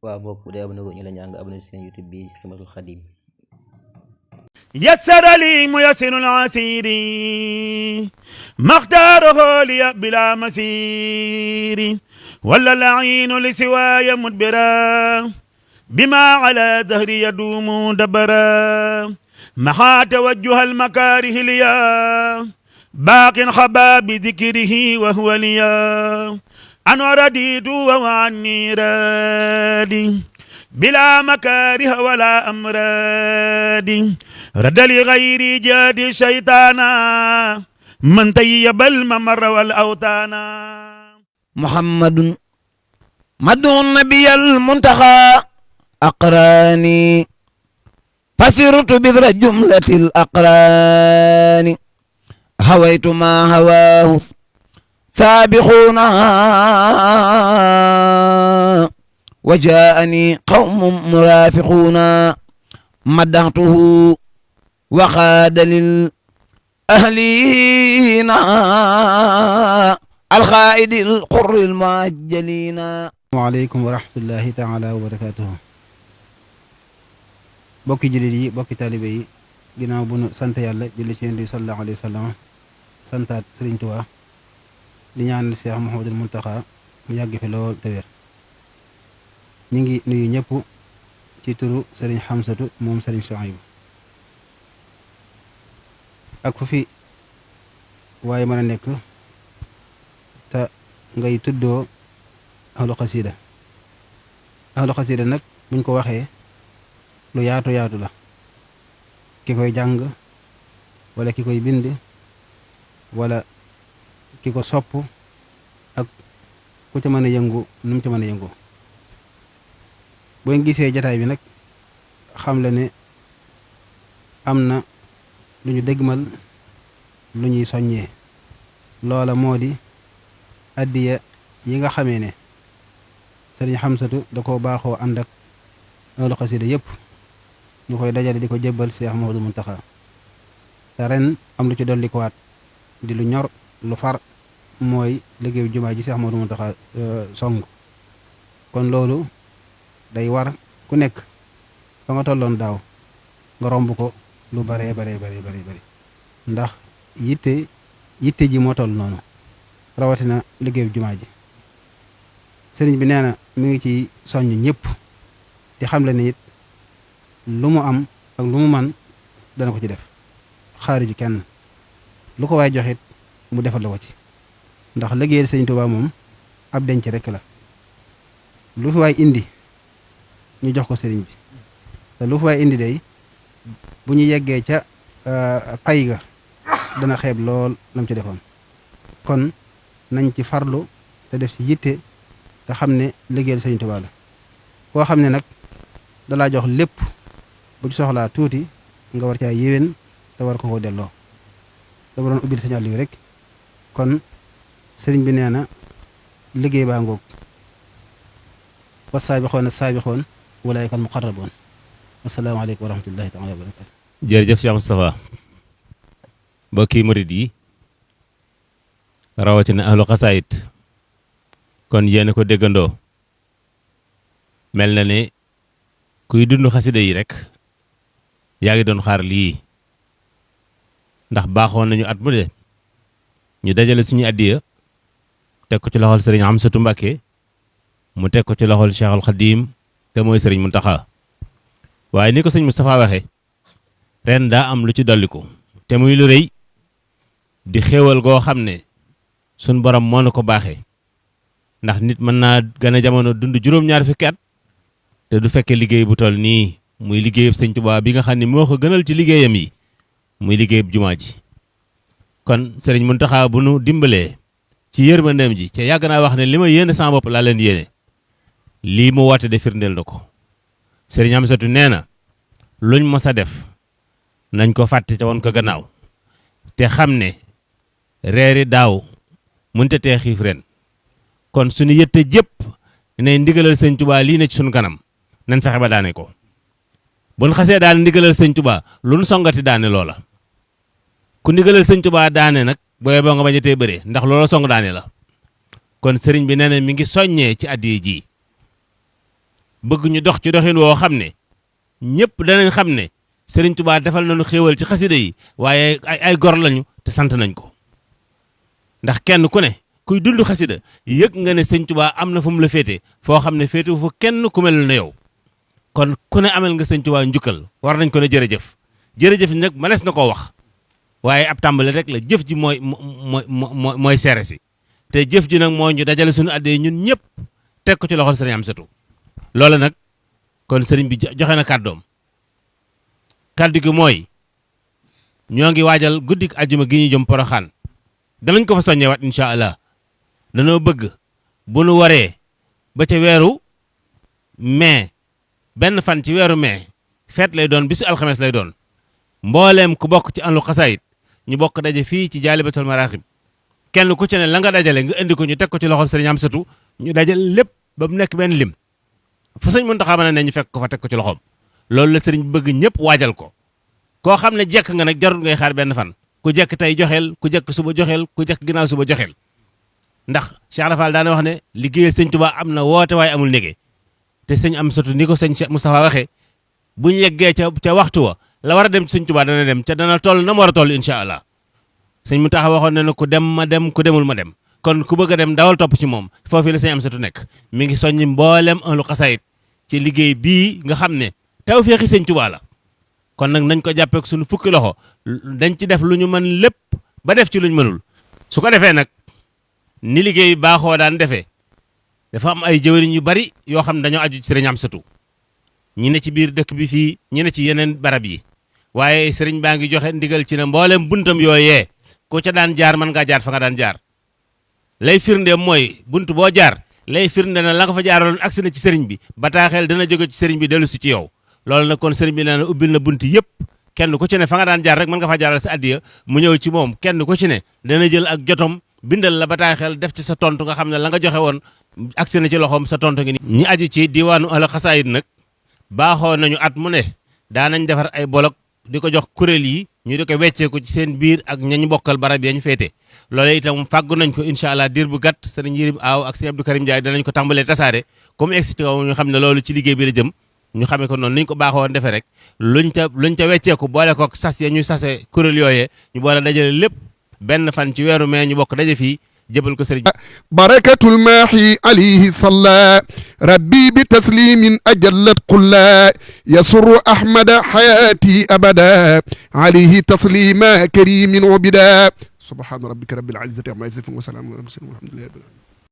waaw bokk bu dee abonné ko ñu la ñaan nga abonné seen YouTube bi Xidmatul Xadim. يسر لي ميسر العسير ما اختاره لي بلا مسير ولا العين لسواي مدبرا بما على ظهري يدوم دبرا محا توجه المكاره ليا باق خبا بذكره وهو ليا أنا رديت وعني رادي بلا مكاره ولا أمراد رد لغير جاد شيطانا من طيب الممر والأوتانا محمد مدعو النبي المنتخى أقراني فسرت بذر جملة الأقران هويت ما هواه سابقون وجاءني قوم مرافقون مدحته وقاد للأهلين الخائد القر المعجلين. waaleykum wa rahmatullahi taala wa barakatuhu. bokki jullit yi bokki taalibe yi ginnaaw bu nu sant yàlla julli ci Yonent bi sallallahu alayhi wa sallam santaat Sëriñ Tuubaa di ñaanal Cheikh Mouhamadul Mountakha mu yàgg fi lool te wér. ñu ngi nuyu ñëpp ci turu Sëriñ Xamsatu moom Sëriñ Suhaybu ak fu fi waaye mën a nekk te ngay tuddoo ahlu xasida. ahlu xasida nag buñ ko waxee lu yaatu yaatu la, ki koy jàng wala ki koy bind wala ki ko sopp ak ku ca mën a yëngu nu mu ca mën a yëngu. boo gisee jataay bi nag xam la ne am na lu ñu dégmal lu ñuy soññee, loola moo di addiya yi nga xamee ne Sëriñ Xamsatu da koo baaxoo ànd ak ahlu xasida yëpp ñu koy dajale di ko jébbal Cheikh Mouhamadou Mountakha te ren am lu ci dolli ko waat di lu ñor lu far mooy liggéeyu jumaa ji Cheikh Mouhamadou Mountakha song. kon loolu day war ku nekk fa nga tolloon daaw nga romb ko lu baree bari ndax yitte ji moo toll noonu, rawatina liggéeyu jumaa ji. sëriñ bi nee na mi ngi ci soññ ñëpp di xam le ni it lu mu am ak lu mu man dana ko ci def, xaari ji kenn lu ko waay joxit mu defal la ko ci, ndax liggéeyal sëriñ Tuubaa moom ab denc rek la. lu fi waay indi ñu jox ko sëriñ bi, te lu fi waay indi day bu ñu yeggee ca pay ga dana xeeb lool lam ci defoon. kon nañ ci farlu te def ci yitte te xam ne liggéeyal Sëriñ Tuubaa la. koo xam ne nag dalaa jox lépp bu ci soxlaa tuuti nga war caa yéwén te war ko koo delloo, dama doon ubbil signal yi rek. kon sëriñ bi nee na liggéey baa ngoog wa saabixoona saabixoon ulaa'ika al muqarraboon. assalaamu aleykum wa rahmatullahi taala wa barakatu. jërëjëf Cheikh Moustapha. mbokki murid yi rawatina ahlu xasaayit kon yéen ko déggandoo, mel na ne kuy dund xasida yi rek yaa ngi doon xaar lii, ndax baaxoon nañu at mu de ñu dajale suñu addiya teg ko ci loxol sëriñ Amsatu Mbàkke mu teg ko ci loxol Cheikhul Xadim te mooy sëriñ Muntaxa. waaye ni ko sëñ Moustapha waxe ren daa am lu ci dolliku te muy lu rëy di xéewal goo xam ne suñ borom moo na ko baaxee, ndax nit mën naa gën a jamono dund juróom-ñaar fukki at te du fekkee liggéey bu toll nii muy liggéeyub sëñ Tuubaa bi nga xam ne moo ko gënal ci liggéeyam yi muy liggéeyub jumaa ji. kon sëriñ Muntaxa bu nu dimbalee ci yërmandeem ji ca yàgg naa wax ne li ma yéene sama bopp laa leen yéene, lii mu woote de firndeel na ko. sëriñ Amsatu nee na luñ mos a def nañ ko fàtte ca woon ko gannaaw te xam ne reeri daaw mënta tee xiif ren. kon suñu yëtte jëpp ne ndigalal sëñ Tuubaa lii ne ci suñu kanam nañ fexe ba daane ko. buñ xasee daal ndigalal sëñ Tuubaa lu nu songati daane loola. ku ndigalal sëñ Tuubaa daane nag booyee boo nga bañ a tee bëree ndax loola song daane la. kon sëriñ bi nee na mi ngi soññee ci addiya ji bëgg ñu dox ci doxin woo xam ne ñëpp danañ xam ne Sëriñ Tuubaa defal nañu xéewal ci xasida yi waaye ay gor lañu te sant nañ ko ndax kenn ku ne kuy dund xasida yëg nga ne Sëriñ Tuubaa am na fu mu la féete foo xam ne féete fu kenn ku mel ne yow kon ku ne amel nga Sëriñ Tuubaa njukkal war nañ ko ne jërëjëf jërëjëf nag mënees na koo wax waaye ab tàmbali rek la jëf ji mooy seere si te jëf ji nag moo ñu dajale suñu addee ñun ñëpp teg ko ci loxol sëriñ Amsatu loolu nag kon sëriñ bi joxe na kàddoom kàddu gi mooy ñoo ngi waajal guddik ajjuma gi ñu jëm Poroxaan danañ ko fa soññewaat incha allah danoo bëgg bu nu waree ba ca weeru mai benn fan ci weeru mai feet lay doon bisu alxames lay doon mbooleem ku bokk ci ahlu xasaayid ñu bokk daje fii ci jaalibatul maraaxib kenn ku ci ne la nga dajale nga indi ko ñu teg ko ci loxol sëriñ Amsatu ñu dajale lépp ba mu nekk benn lim fu sëñ Muntaxa mën ne ñu fekk ko fa teg ko ci loxoom loolu la sëriñ bëgg ñëpp waajal ko koo xam ne jekk nga nag jarul ngay xaar benn fan ku jekk tey joxeel ku jekk suba joxeel ku jekk ginnaaw suba joxeel ndax Cheikh Rafal daana wax ne liggéeyal sëñ Tuubaa am na woote waaye amul négee te sëñ Amsatu ni ko sëñ Cheikh Moustapha waxee bu ñu yeggee ca waxtu wa la war a dem ci sëñ Tuubaa dana dem ca dana toll na mu war a toll incha allah sëñ Muntaxa waxoon na ne ku dem ma dem ku demul ma dem kon ku bëgg a dem dawal topp ci moom foofu la sëñ Amsatu nekk mi ngi soññi mboolem ahlu xasaayid ci liggéey bii nga xam ne tawfeexi sëñ Tuubaa la kon nag nañ ko jàppeek suñu fukki loxo dañ ci def lu ñu mën lépp ba def ci luñ mënul su ko defee nag ni liggéey baaxoo daan defee dafa am ay jëwriñ yu bari yoo xam ne dañoo aju ci sëriñ Amsatu ñi ne ci biir dëkk bi fii ñi ne ci yeneen barab yi waaye sëriñ baa ngi joxe ndigal ci ne mboolem buntam yooyee ku ca daan jaar mën ngaa jaar fa nga daan jaar lay firnde mooy bunt boo jaar lay firnde na la nga fa jaaroon agsi na ci sëriñ bi bataaxel dana jóge ci sëriñ bi dellu si ci yow loolu nag kon sëriñ bi nee na ubbil na bunt yëpp kenn ku ci ne fa nga daan jaar rek mën nga fa jaaral sa addiya mu ñëw ci moom kenn ku ci ne dana jël ak jotom bindal la bataaxel def ci sa tontu nga xam ne la nga joxe woon agsi na ci loxoom sa tontu ngi ni ñi aju ci diwaanu ahlu xasaayid nag baaxoo nañu at mu ne daanañ defar ay bolok di ko jox kuréel yi ñu di ko wecceeku ci seen biir ak ñañu bokkal barab ya ñu féete loolu itam fàggu nañ ko incha allah diir bu gàtt sëriñ Yirim Aaw ak sëriñ Abdou Karim Ndiaye danañ ko tàmbalee tasaare comme expliqué ñu xam ne loolu ci liggéey bi la jëm ñu xamee ko noonu ni ñu ko baaxoon defee rek luñ ca wecceeku boole ko sas ya ñu sase kuréel yooyee ñu boole dajale lépp benn fan ci weeru mai ñu bokk daje fii jëbal ko sëriñ barakatul maahi alayhi salla rabbi bi taslimin ajallat kulla yasurru ahmada hayati abada alayhi taslima karimin ubida subhana rabbika rabbil izzati amma yasifun wa salamun ala al mursalin walhamdulillahi